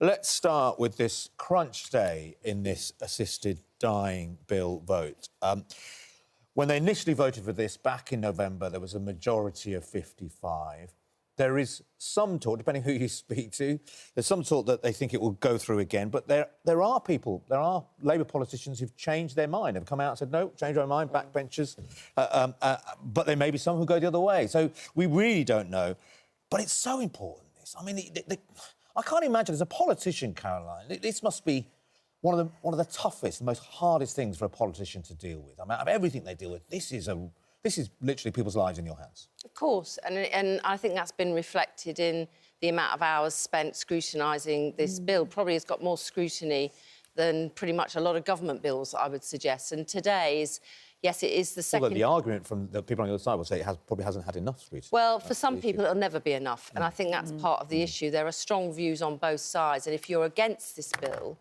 Let's start with this crunch day in this assisted dying bill vote. When they initially voted for this back in November, there was a majority of 55. There is some talk, depending who you speak to, there's some talk that they think it will go through again. But there are people, there are Labour politicians who've changed their mind, have come out and said, no, change our mind, backbenchers. But there may be some who go the other way. So we really don't know. But it's so important, this. I mean, I can't imagine, as a politician, Caroline, this must be one of the toughest, the most hardest things for a politician to deal with. I mean, out of everything they deal with, this is literally people's lives in your hands. Of course, and I think that's been reflected in the amount of hours spent scrutinising this bill. Probably has got more scrutiny than pretty much a lot of government bills, I would suggest. And today's, yes, it is the second... Although the argument from the people on the other side will say it probably hasn't had enough scrutiny. Well, for some people, it'll never be enough. And I think that's part of the issue. There are strong views on both sides. And if you're against this bill,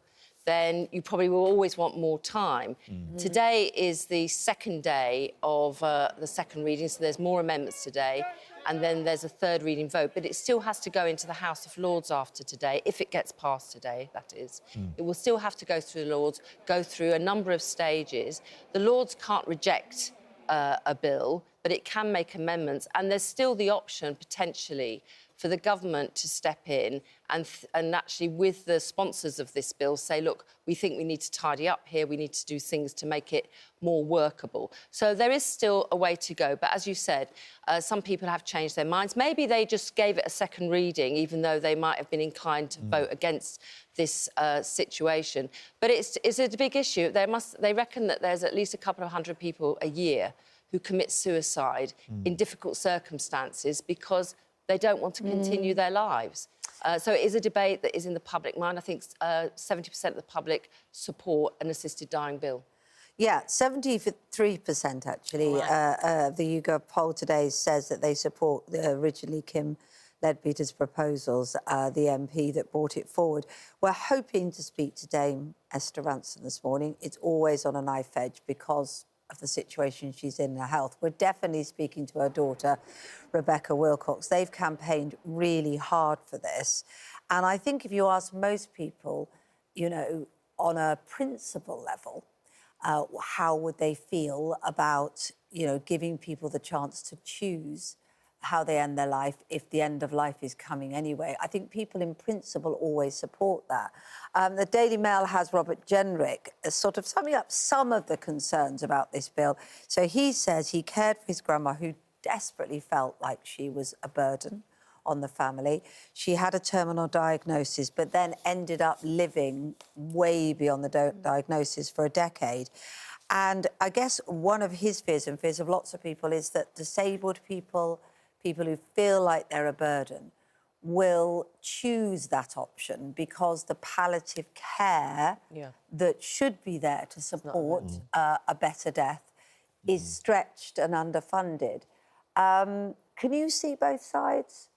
then you probably will always want more time. Today is the second day of the second reading, so there's more amendments today, and then there's a third reading vote. But it still has to go into the House of Lords after today, if it gets passed today, that is. It will still have to go through the Lords, go through a number of stages. The Lords can't reject a bill, but it can make amendments, and there's still the option, potentially, for the government to step in and actually, with the sponsors of this bill, say, look, we think we need to tidy up here, we need to do things to make it more workable. So there is still a way to go. But as you said, some people have changed their minds. Maybe they just gave it a second reading, even though they might have been inclined to vote against this situation. But it's a big issue. They reckon that there's at least a couple of hundred people a year who commit suicide in difficult circumstances because they don't want to continue their lives. So it is a debate that is in the public mind. I think 70% of the public support an assisted dying bill. Yeah, 73% actually. Right. The YouGov poll today says that they support originally Kim Leadbeater's proposals, the MP that brought it forward. We're hoping to speak to Dame Esther Rantzen this morning. It's always on a knife edge because of the situation she's in, her health. We're definitely speaking to her daughter, Rebecca Wilcox. They've campaigned really hard for this. And I think if you ask most people, you know, on a principle level, how would they feel about, you know, giving people the chance to choose how they end their life if the end of life is coming anyway. I think people in principle always support that. The Daily Mail has Robert Jenrick sort of summing up some of the concerns about this bill. So he says he cared for his grandma who desperately felt like she was a burden on the family. She had a terminal diagnosis but then ended up living way beyond the diagnosis for a decade. And I guess one of his fears and fears of lots of people is that disabled people, people who feel like they're a burden, will choose that option because the palliative care that should be there to support a better death is stretched and underfunded. Can you see both sides?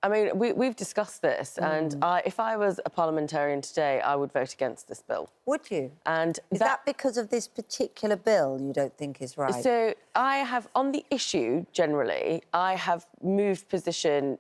I mean, we've discussed this, and if I was a parliamentarian today, I would vote against this bill. Would you? And is that because of this particular bill you don't think is right? So I have, on the issue generally, I have moved position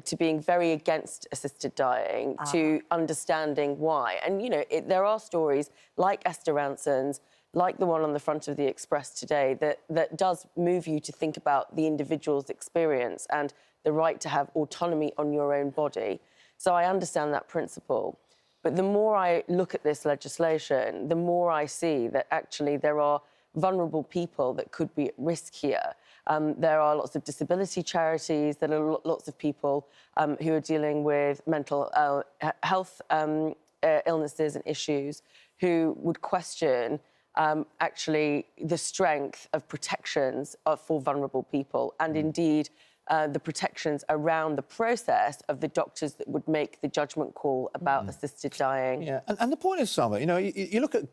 to being very against assisted dying, to understanding why. And, you know, there are stories like Esther Rantzen's, like the one on the front of the Express today, that does move you to think about the individual's experience and the right to have autonomy on your own body. So I understand that principle. But the more I look at this legislation, the more I see that actually there are vulnerable people that could be at risk here. There are lots of disability charities, there are lots of people who are dealing with mental health illnesses and issues who would question actually the strength of protections for vulnerable people and indeed the protections around the process of the doctors that would make the judgment call about assisted dying. Yeah, and the point is, Summer, you know, you look at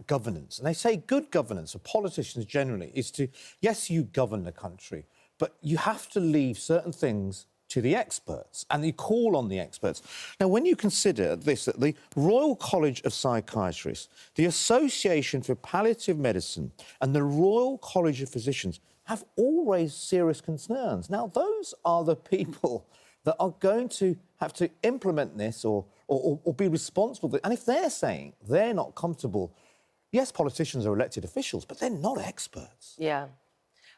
governance, and they say good governance for politicians generally is to, yes, you govern the country, but you have to leave certain things to the experts, and you call on the experts. Now, when you consider this, that the Royal College of Psychiatrists, the Association for Palliative Medicine and the Royal College of Physicians have all raised serious concerns. Now, those are the people that are going to have to implement this or be responsible for it. And if they're saying they're not comfortable, yes, politicians are elected officials, but they're not experts. Yeah.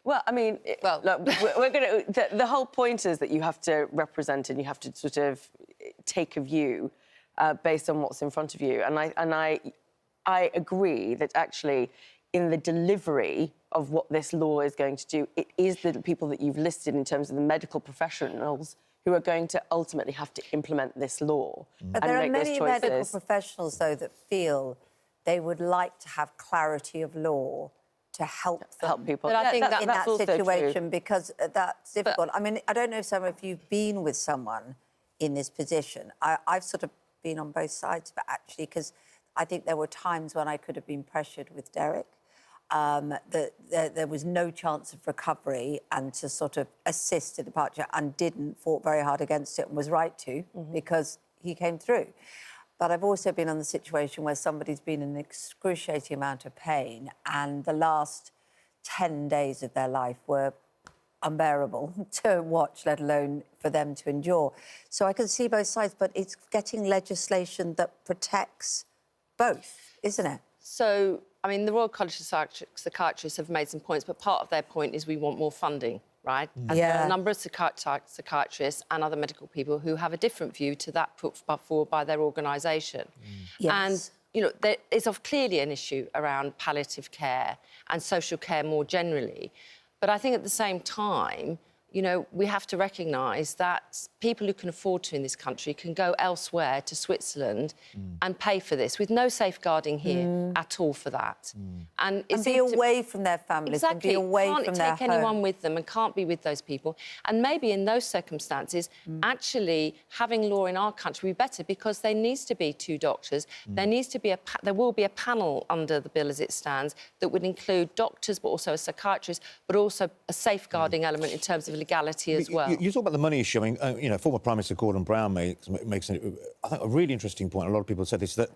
Well, I mean, look, we're going to... The whole point is that you have to represent and you have to sort of take a view based on what's in front of you. And I agree that actually in the delivery of what this law is going to do, it is the people that you've listed in terms of the medical professionals who are going to ultimately have to implement this law But and there are make many those choices. medical professionals, though, that feel they would like to have clarity of law to help them. Help people. But I think in that also situation, true. because that's difficult. I mean, I don't know, Sam, if you've been with someone in this position. I've sort of been on both sides, but actually, because I think there were times when I could have been pressured with Derek, that there was no chance of recovery, and to sort of assist the departure, and fought very hard against it, and was right to, because he came through. But I've also been on the situation where somebody's been in an excruciating amount of pain, and the last 10 days of their life were unbearable to watch, let alone for them to endure. So I can see both sides, but it's getting legislation that protects both, isn't it? So, I mean, the Royal College of Psychiatrists have made some points, but part of their point is we want more funding, right? And there are a number of psychiatrists and other medical people who have a different view to that put forward by their organisation. Yes. And, you know, there is clearly an issue around palliative care and social care more generally. But I think at the same time, you know, we have to recognise that people who can afford to in this country can go elsewhere to Switzerland and pay for this with no safeguarding here at all for that. And be away from their families, exactly, and be away can't from their take anyone home. with them and can't be with those people. And maybe in those circumstances, actually having law in our country would be better, because there needs to be 2 doctors. There needs to be there will be a panel under the bill as it stands that would include doctors, but also a psychiatrist, but also a safeguarding element in terms of legality as well. You talk about the money issue. I mean, you know, former Prime Minister Gordon Brown makes I think, a really interesting point. A lot of people have said this, that,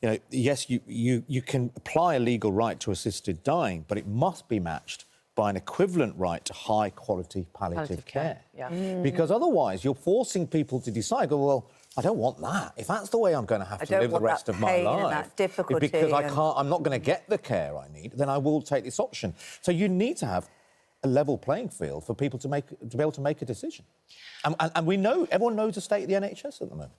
you know, yes, you can apply a legal right to assisted dying, but it must be matched by an equivalent right to high-quality palliative care. Because otherwise you're forcing people to decide, well, I don't want that. If that's the way I'm going to have to live the rest of my life, because I'm not going to get the care I need, then I will take this option. So you need to have a level playing field for people to be able to make a decision. And we know, everyone knows the state of the NHS at the moment.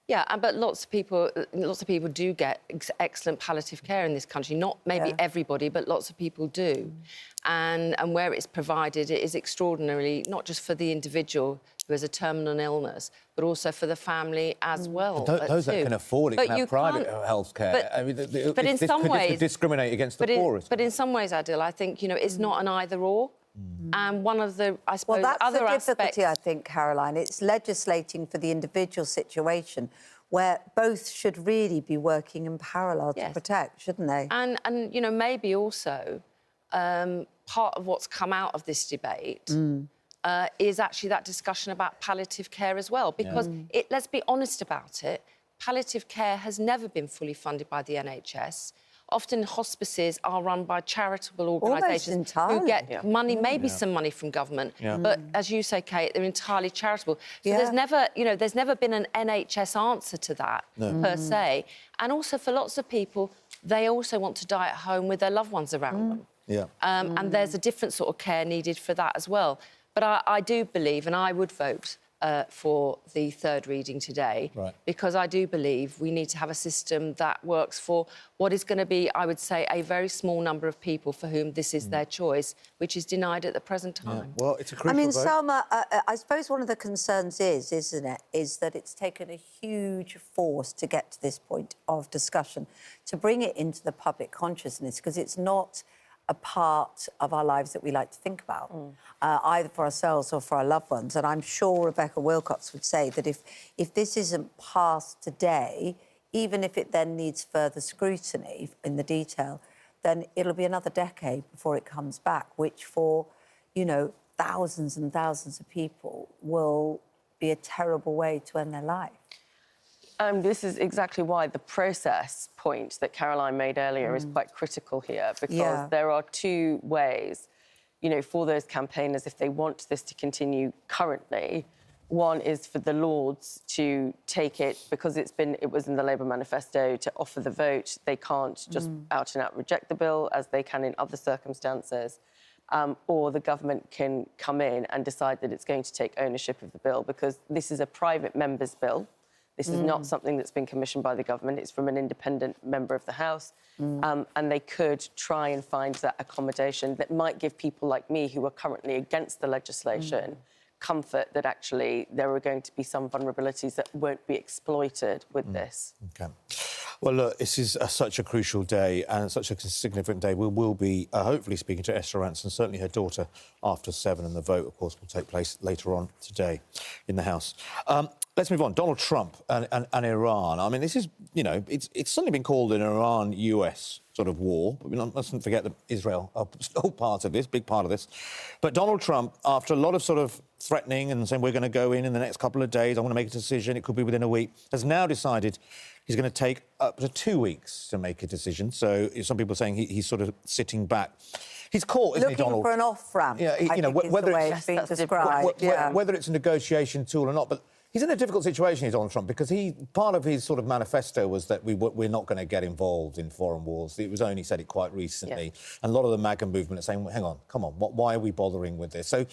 Yeah, but lots of people do get excellent palliative care in this country. Not maybe everybody, but lots of people do. And where it's provided, it is extraordinarily, not just for the individual who has a terminal illness, but also for the family as well. Those that can afford it can have private health care. But, in some ways... discriminate against the poorest. But in some ways, Adil, I think, you know, it's not an either-or. And one of the, I suppose, that's other the difficulty, aspects... I think, Caroline. It's legislating for the individual situation where both should really be working in parallel to protect, shouldn't they? And you know, maybe also part of what's come out of this debate is actually that discussion about palliative care as well, because let's be honest about it, palliative care has never been fully funded by the NHS. Often hospices are run by charitable organisations who get money, maybe some money from government, but as you say, Kate, they're entirely charitable. So there's never, you know, there's never been an NHS answer to that per se. And also for lots of people, they also want to die at home with their loved ones around them. And there's a different sort of care needed for that as well. But I do believe, and I would vote for the third reading today, because I do believe we need to have a system that works for what is going to be, I would say, a very small number of people for whom this is their choice, which is denied at the present time. Well, it's a crucial vote. Salma, I suppose one of the concerns isn't it, is that it's taken a huge force to get to this point of discussion, to bring it into the public consciousness, because it's not a part of our lives that we like to think about, either for ourselves or for our loved ones. And I'm sure Rebecca Wilcox would say that if this isn't passed today, even if it then needs further scrutiny in the detail, then it'll be another decade before it comes back, which for, you know, thousands and thousands of people will be a terrible way to end their life. This is exactly why the process point that Caroline made earlier is quite critical here, because there are 2 ways, you know, for those campaigners, if they want this to continue currently, One is for the Lords to take it, because it was in the Labour manifesto, to offer the vote. They can't just out and out reject the bill, as they can in other circumstances. Or the government can come in and decide that it's going to take ownership of the bill, because this is a private member's bill. This is not something that's been commissioned by the government. It's from an independent member of the House. And they could try and find that accommodation that might give people like me, who are currently against the legislation, comfort that actually there are going to be some vulnerabilities that won't be exploited with this. OK. Well, look, this is such a crucial day and such a significant day. We will be hopefully speaking to Esther Rantzen, certainly her daughter, after 7, and the vote, of course, will take place later on today in the House. Let's move on. Donald Trump and Iran. I mean, this is, you know, it's suddenly been called an Iran-US sort of war. But we mustn't forget that Israel are still part of this, big part of this. But Donald Trump, after a lot of sort of threatening and saying we're going to go in the next couple of days, I want to make a decision, it could be within a week, has now decided he's going to take up to 2 weeks to make a decision. So some people are saying he's sort of sitting back. He's caught, isn't he, Donald? Looking for an off-ramp, yeah, you know, whether it's being described. Whether it's a negotiation tool or not, but he's in a difficult situation, he's Donald Trump, because part of his sort of manifesto was that we're not going to get involved in foreign wars. It was only said it quite recently. Yeah. And a lot of the MAGA movement are saying, well, hang on, come on, why are we bothering with this? So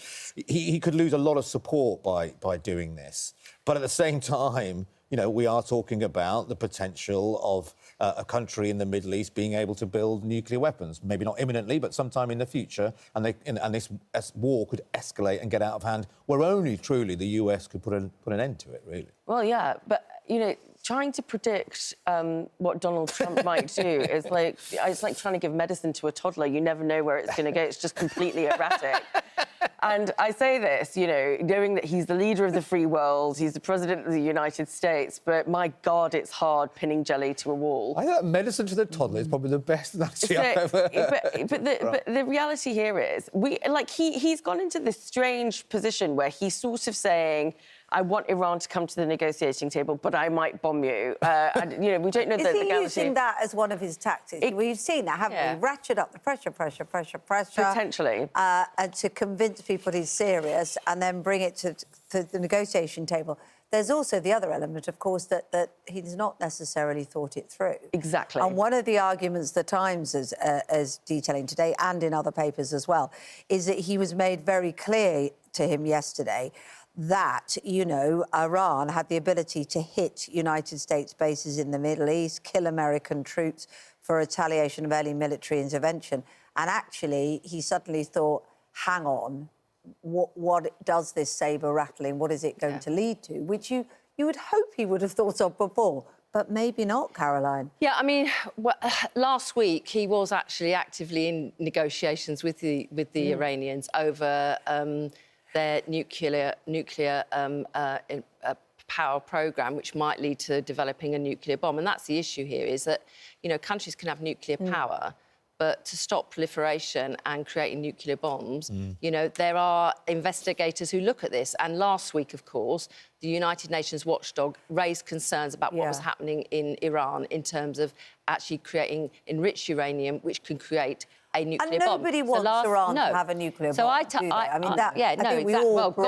he could lose a lot of support by doing this. But at the same time, you know, we are talking about the potential of a country in the Middle East being able to build nuclear weapons. Maybe not imminently, but sometime in the future. And this war could escalate and get out of hand, where only truly the US could put an end to it, really. Well, yeah, but, you know, trying to predict what Donald Trump might do is like, it's like trying to give medicine to a toddler. You never know where it's going to go. It's just completely erratic. And I say this, you know, knowing that he's the leader of the free world, he's the president of the United States, but my God, it's hard pinning jelly to a wall. I think medicine to the toddler is probably the best analogy I've ever heard. But the reality here is, he's gone into this strange position where he's sort of saying, I want Iran to come to the negotiating table, but I might bomb you. And, you know, we don't know the legality. Is he using that as one of his tactics? We've seen that, haven't we? Ratchet up the pressure. Potentially. And to convince people he's serious and then bring it to the negotiation table. There's also the other element, of course, that he's not necessarily thought it through. Exactly. And one of the arguments the Times is detailing today, and in other papers as well, is that he was made very clear to him yesterday that, you know, Iran had the ability to hit United States bases in the Middle East, kill American troops for retaliation of early military intervention. And actually, he suddenly thought, hang on, what does this sabre rattling, what is it going to lead to? Which you would hope he would have thought of before, but maybe not, Caroline. Yeah, I mean, last week he was actually actively in negotiations with the Iranians over their nuclear power programme, which might lead to developing a nuclear bomb. And that's the issue here, is that, you know, countries can have nuclear power, but to stop proliferation and creating nuclear bombs, you know, there are investigators who look at this. And last week, of course, the United Nations watchdog raised concerns about what was happening in Iran in terms of actually creating enriched uranium, which can create a nuclear bomb. And nobody wants Iran to have a nuclear bomb, do they? I mean, that, I think we all agree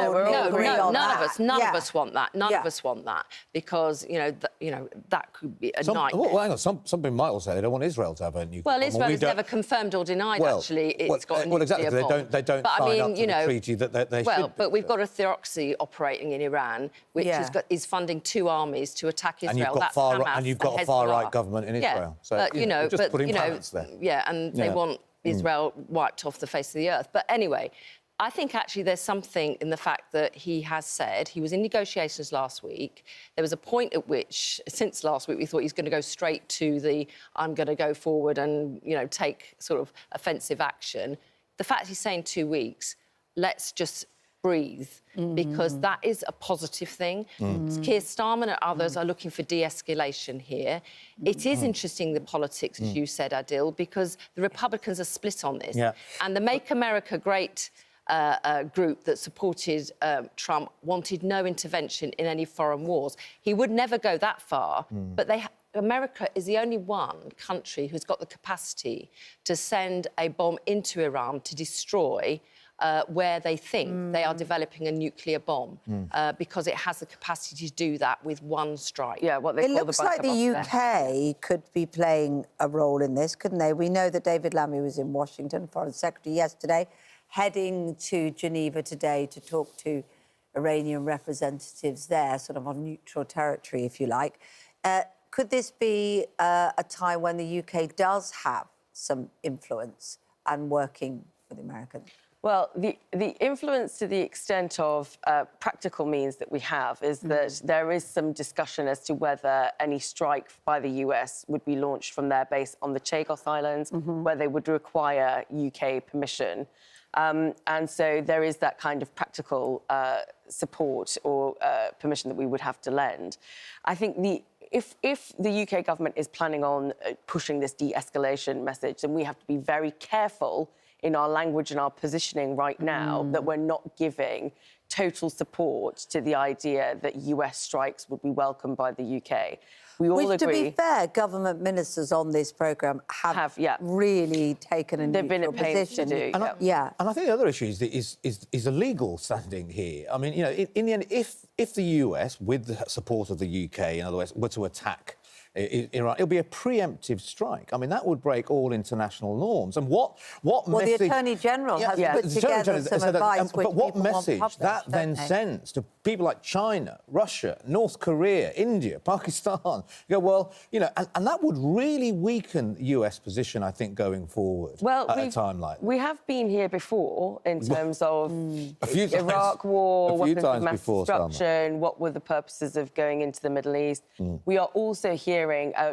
on that. None of us want that. None of us want that, because, you know, that could be a nightmare. Well, hang on. Some people might also say they don't want Israel to have a nuclear bomb. Well, Israel has never confirmed or denied, actually, it's got a nuclear exactly. bomb. They don't sign up to the treaty that they should. Well, but we've got a theocracy operating in Iran, which is funding 2 armies to attack Israel. And you've got a far-right government in Israel. So, but, you know, just putting balance there. Yeah, and they want Israel wiped off the face of the earth. But anyway, I think actually there's something in the fact that he has said he was in negotiations last week. There was a point at which, since last week, we thought he's going to go straight to the I'm going to go forward and, you know, take sort of offensive action. The fact he's saying 2 weeks, let's just breathe, because that is a positive thing. Keir Starmer and others are looking for de-escalation here. It is interesting, the politics, as you said, Adil, because the Republicans are split on this. And the Make America Great group that supported Trump wanted no intervention in any foreign wars. He would never go that far, but America is the only one country who's got the capacity to send a bomb into Iran to destroy where they think they are developing a nuclear bomb because it has the capacity to do that with one strike. Yeah, what they It call looks the like bunker the buster. UK could be playing a role in this, couldn't they? We know that David Lammy was in Washington, Foreign Secretary, yesterday, heading to Geneva today to talk to Iranian representatives there, sort of on neutral territory, if you like. Could this be a time when the UK does have some influence and working with the Americans? Well, the influence to the extent of practical means that we have is that there is some discussion as to whether any strike by the US would be launched from their base on the Chagos Islands, where they would require UK permission. And so there is that kind of practical support or permission that we would have to lend. I think if the UK government is planning on pushing this de-escalation message, then we have to be very careful in our language and our positioning right now that we're not giving total support to the idea that US strikes would be welcomed by the UK. We all Which, agree. to be fair, government ministers on this programme have really taken a They've been neutral at pains to position. do. And I think the other issue is a legal standing here. I mean, you know, in the end, if the US, with the support of the UK, in other words, were to attack Iran, it'll be a preemptive strike. I mean, that would break all international norms. And what message... the Attorney General has put together some advice which but what people want message published, that then don't they? sends to people like China, Russia, North Korea, India, Pakistan? You go, well, you know, and that would really weaken the US position, I think, going forward at a time like that. We have been here before in terms of A few times. Iraq war, A few weapons of times mass before, Salma. destruction, what were the purposes of going into the Middle East. We are also hearing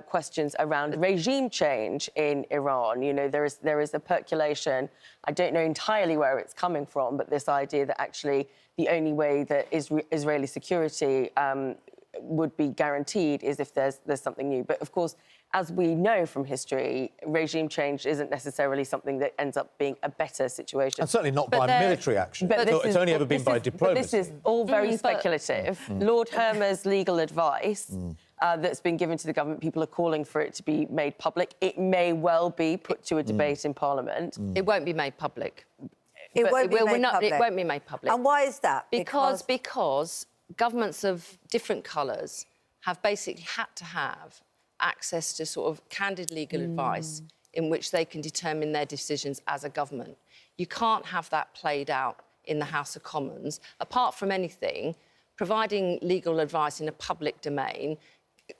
questions around regime change in Iran. You know, there is a percolation. I don't know entirely where it's coming from, but this idea that actually the only way that Israeli security would be guaranteed is if there's something new. But of course, as we know from history, regime change isn't necessarily something that ends up being a better situation. And certainly not by military action. It's only ever been by diplomacy. But this is all very speculative. Lord Hermer's legal advice that's been given to the government, people are calling for it to be made public. It may well be put to a debate in Parliament. It won't be made public. It won't be made public. It won't be made public. And why is that? Because governments of different colours have basically had to have access to sort of candid legal advice in which they can determine their decisions as a government. You can't have that played out in the House of Commons. Apart from anything, providing legal advice in a public domain,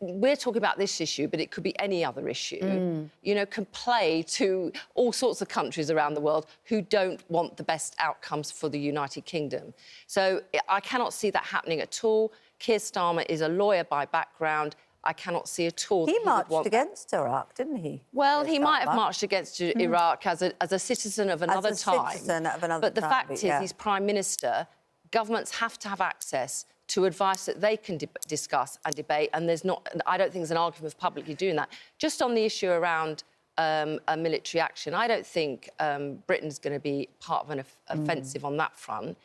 we're talking about this issue, but it could be any other issue, you know, can play to all sorts of countries around the world who don't want the best outcomes for the United Kingdom. So I cannot see that happening at all. Keir Starmer is a lawyer by background. I cannot see at all. He marched against Iraq, didn't he? Well, he might have marched against Iraq as a citizen of another time. But the fact is, he's Prime Minister. Governments have to have access to advice that they can discuss and debate, and I don't think there's an argument of publicly doing that. Just on the issue around a military action, I don't think Britain's going to be part of an offensive on that front.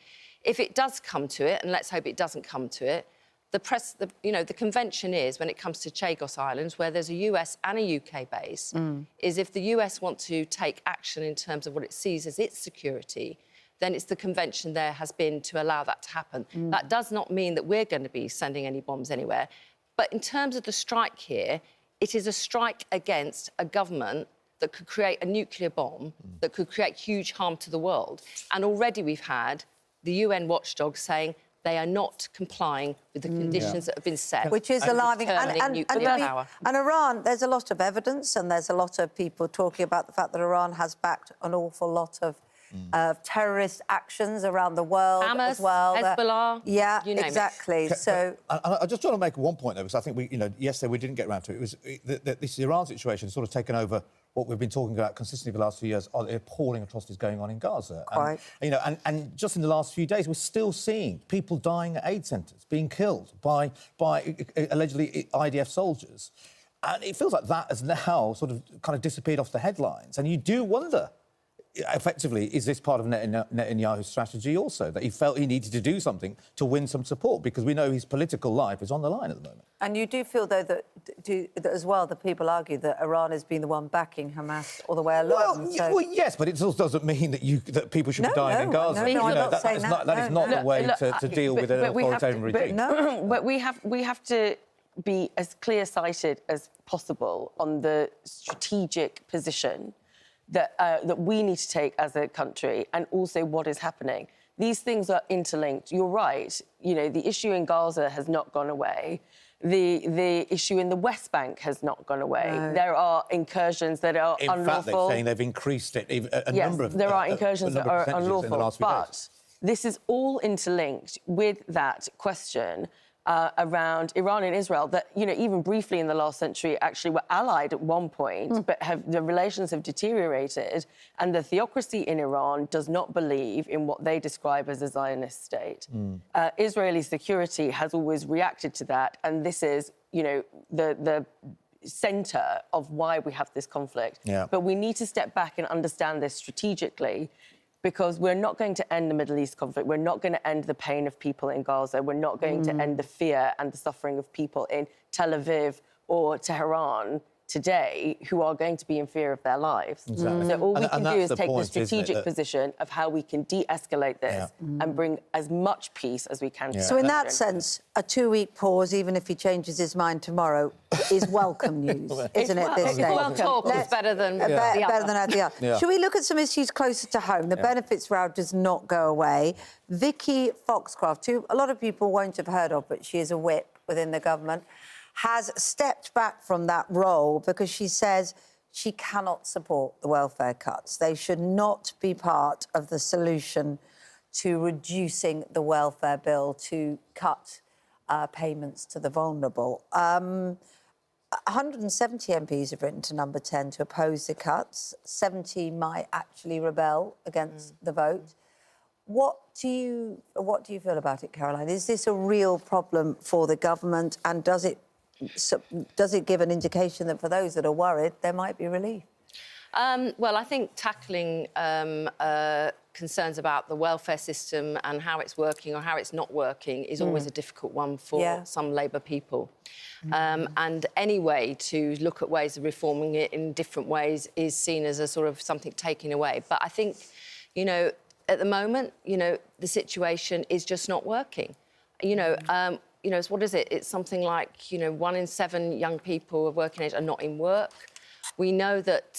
If it does come to it, and let's hope it doesn't come to it, the convention is, when it comes to Chagos Islands, where there's a US and a UK base, is if the US want to take action in terms of what it sees as its security, then it's the convention there has been to allow that to happen. That does not mean that we're going to be sending any bombs anywhere. But in terms of the strike here, it is a strike against a government that could create a nuclear bomb, that could create huge harm to the world. And already we've had the UN watchdog saying they are not complying with the conditions that have been set. Which is alarming. And Iran, there's a lot of evidence and there's a lot of people talking about the fact that Iran has backed an awful lot of terrorist actions around the world as well. Hezbollah, yeah, you name exactly. It. So I just want to make one point, though, because I think yesterday we didn't get around to it. It was that this Iran situation has sort of taken over what we've been talking about consistently for the last few years, are the appalling atrocities going on in Gaza. Quite. And just in the last few days, we're still seeing people dying at aid centres, being killed by allegedly IDF soldiers. And it feels like that has now sort of kind of disappeared off the headlines. And you do wonder, effectively, is this part of Netanyahu's strategy also, that he felt he needed to do something to win some support? Because we know his political life is on the line at the moment. And you do feel, though, that as well, the people argue that Iran has been the one backing Hamas all the way along. Well, yes, but it also doesn't mean that people should be dying in Gaza. I'm not saying that. That is not the way to deal with an authoritarian regime. But we have to be as clear-sighted as possible on the strategic position that we need to take as a country, and also what is happening. These things are interlinked. You're right. You know, the issue in Gaza has not gone away. The issue in the West Bank has not gone away. No. There are incursions that are unlawful. In fact, they're saying they've increased it number of... there are incursions that are unlawful. But this is all interlinked with that question around Iran and Israel that, you know, even briefly in the last century actually were allied at one point, but the relations have deteriorated, and the theocracy in Iran does not believe in what they describe as a Zionist state. Israeli security has always reacted to that, and this is, you know, the centre of why we have this conflict. Yeah. But we need to step back and understand this strategically, because we're not going to end the Middle East conflict. We're not going to end the pain of people in Gaza. We're not going to end the fear and the suffering of people in Tel Aviv or Tehran today who are going to be in fear of their lives. Exactly. So all we can do is take the strategic position of how we can de-escalate this and bring as much peace as we can. So in that sense, a 2-week pause, even if he changes his mind tomorrow, is welcome news, isn't it, this day? It's better than better than the other. Yeah. Should we look at some issues closer to home? The benefits row does not go away. Vicky Foxcroft, who a lot of people won't have heard of, but she is a whip within the government, has stepped back from that role because she says she cannot support the welfare cuts. They should not be part of the solution to reducing the welfare bill to cut payments to the vulnerable. 170 MPs have written to Number 10 to oppose the cuts. 70 might actually rebel against the vote. What do you feel about it, Caroline? Is this a real problem for the government, and does it give an indication that for those that are worried, there might be relief? Well, I think tackling concerns about the welfare system and how it's working or how it's not working is always a difficult one for some Labour people. And any way to look at ways of reforming it in different ways is seen as a sort of something taken away. But I think, you know, at the moment, you know, the situation is just not working. You know, what is it? It's something like, you know, 1 in 7 young people of working age are not in work. We know that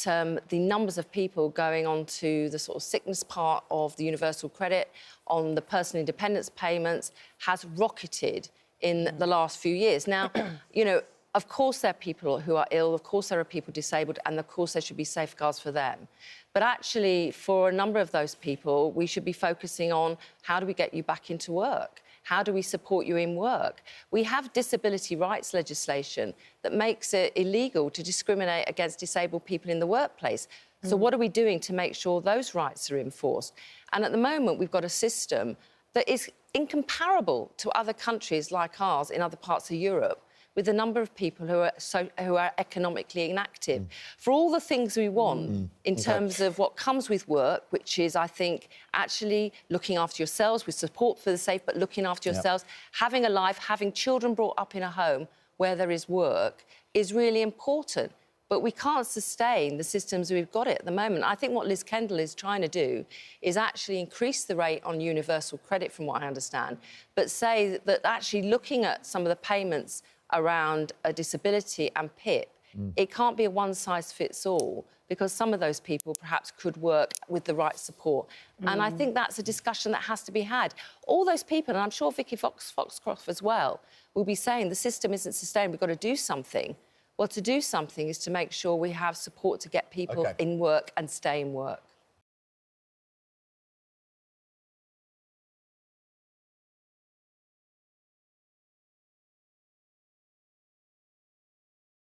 the numbers of people going on to the sort of sickness part of the universal credit, on the personal independence payments, has rocketed in the last few years. Now, you know, of course there are people who are ill, of course there are people disabled, and of course there should be safeguards for them. But actually, for a number of those people, we should be focusing on how do we get you back into work? How do we support you in work? We have disability rights legislation that makes it illegal to discriminate against disabled people in the workplace. So what are we doing to make sure those rights are enforced? And at the moment, we've got a system that is incomparable to other countries like ours in other parts of Europe, with the number of people who are economically inactive. For all the things we want in terms of what comes with work, which is, I think, actually looking after yourselves with support for the safe, but looking after yourselves, having a life, having children brought up in a home where there is work, is really important. But we can't sustain the systems we've got at the moment. I think what Liz Kendall is trying to do is actually increase the rate on universal credit, from what I understand, but say that actually looking at some of the payments around a disability and PIP, it can't be a one-size-fits-all, because some of those people perhaps could work with the right support. And I think that's a discussion that has to be had. All those people, and I'm sure Vicky Foxcroft as well, will be saying the system isn't sustained, we've got to do something. Well, to do something is to make sure we have support to get people in work and stay in work.